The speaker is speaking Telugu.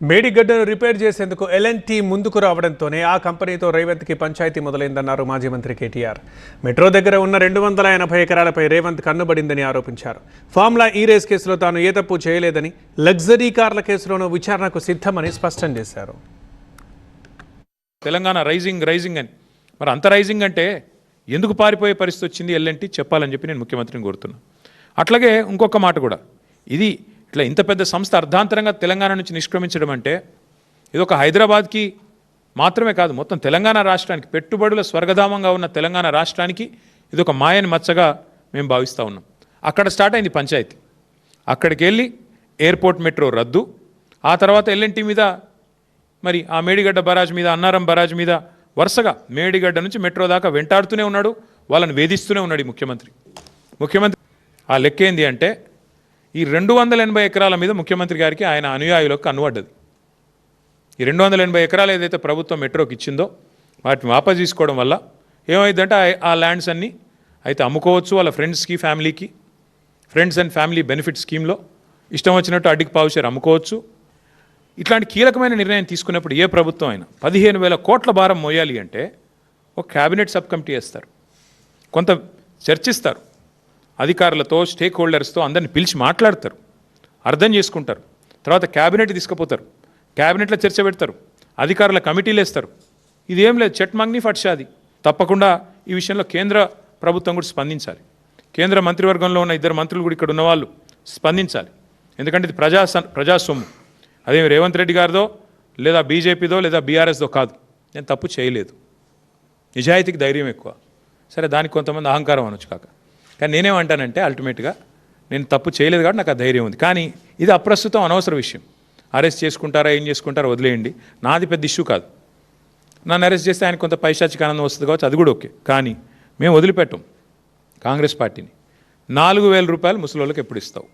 మేడిగడ్డను రిపేర్ చేసేందుకు ఎల్ఎన్టీ ముందుకు రావడంతోనే ఆ కంపెనీతో రేవంత్కి పంచాయతీ మొదలైందన్నారు మాజీ మంత్రి కేటీఆర్. మెట్రో దగ్గర ఉన్న 280 ఎకరాలపై రేవంత్ కన్నుబడిందని ఆరోపించారు. ఫార్ములా ఈ రేస్ కేసులో తాను ఏ తప్పు చేయలేదని, లగ్జరీ కార్ల కేసులోనూ విచారణకు సిద్ధమని స్పష్టం చేశారు. తెలంగాణ రైజింగ్ అని మరి అంత రైజింగ్ అంటే ఎందుకు పారిపోయే పరిస్థితి వచ్చింది ఎల్ఎన్టీ చెప్పాలని చెప్పి నేను ముఖ్యమంత్రిని కోరుతున్నాను. అట్లాగే ఇంకొక మాట కూడా, ఇది ఇట్లా ఇంత పెద్ద సంస్థ అర్ధాంతరంగా తెలంగాణ నుంచి నిష్క్రమించడం అంటే ఇది ఒక హైదరాబాద్కి మాత్రమే కాదు, మొత్తం తెలంగాణ రాష్ట్రానికి, పెట్టుబడుల స్వర్గధామంగా ఉన్న తెలంగాణ రాష్ట్రానికి ఇది ఒక మాయని మచ్చగా మేము భావిస్తూ ఉన్నాం. అక్కడ స్టార్ట్ అయింది పంచాయతీ. అక్కడికి వెళ్ళి ఎయిర్పోర్ట్ మెట్రో రద్దు, ఆ తర్వాత ఎల్ఎన్టీ మీద, మరి ఆ మేడిగడ్డ బరాజ్ మీద, అన్నారం బరాజ్ మీద వరుసగా మేడిగడ్డ నుంచి మెట్రో దాకా వెంటాడుతూనే ఉన్నాడు, వాళ్ళని వేధిస్తూనే ఉన్నాడు ఈ ముఖ్యమంత్రి. ఆ లెక్క ఏంది అంటే ఈ 280 ఎకరాల మీద ముఖ్యమంత్రి గారికి ఆయన అనుయాయులకు కన్నుపడ్డది. ఈ 280 ఎకరాలు ఏదైతే ప్రభుత్వం మెట్రోకి ఇచ్చిందో వాటిని వాపసు తీసుకోవడం వల్ల ఏమైందంటే ఆ ల్యాండ్స్ అన్నీ అయితే అమ్ముకోవచ్చు, వాళ్ళ ఫ్రెండ్స్కి, ఫ్యామిలీకి, ఫ్రెండ్స్ అండ్ ఫ్యామిలీ బెనిఫిట్ స్కీమ్లో ఇష్టం వచ్చినట్టు అడ్డికి పావుషేర్ అమ్ముకోవచ్చు. ఇట్లాంటి కీలకమైన నిర్ణయం తీసుకున్నప్పుడు ఏ ప్రభుత్వం అయినా 15,000 కోట్ల భారం మోయాలి అంటే ఒక క్యాబినెట్ సబ్ కమిటీ వేస్తారు, కొంత చర్చిస్తారు, అధికారులతో, స్టేక్ హోల్డర్స్తో అందరిని పిలిచి మాట్లాడతారు, అర్థం చేసుకుంటారు, తర్వాత క్యాబినెట్ తీసుకుపోతారు, క్యాబినెట్లో చర్చ పెడతారు, అధికారుల కమిటీలు వేస్తారు. ఇదేం లేదు, చెట్ మంగ్ని ఫట్షాది. తప్పకుండా ఈ విషయంలో కేంద్ర ప్రభుత్వం కూడా స్పందించాలి. కేంద్ర మంత్రివర్గంలో ఉన్న 2 మంత్రులు కూడా ఇక్కడ ఉన్నవాళ్ళు స్పందించాలి. ఎందుకంటే ఇది ప్రజాస్వామ్యం. అదేమి రేవంత్ రెడ్డి గారిదో లేదా బీజేపీదో లేదా బీఆర్ఎస్దో కాదు. నేను తప్పు చేయలేదు, నిజాయితీకి ధైర్యం ఎక్కువ. సరే, దానికి కొంతమంది అహంకారం అనొచ్చు కాక, కానీ నేనేమంటానంటే అల్టిమేట్గా నేను తప్పు చేయలేదు కాబట్టి నాకు ఆ ధైర్యం ఉంది. కానీ ఇది అప్రస్తుతం, అనవసర విషయం. అరెస్ట్ చేసుకుంటారా, ఏం చేసుకుంటారో వదిలేయండి, నాది పెద్ద ఇష్యూ కాదు. నన్ను అరెస్ట్ చేస్తే ఆయన కొంత పైశాచిక ఆనందం వస్తుంది కావచ్చు, అది కూడా ఓకే. కానీ మేము వదిలిపెట్టాం కాంగ్రెస్ పార్టీని. 4,000 రూపాయలు ముసలోళ్ళకి ఎప్పుడు ఇస్తావు?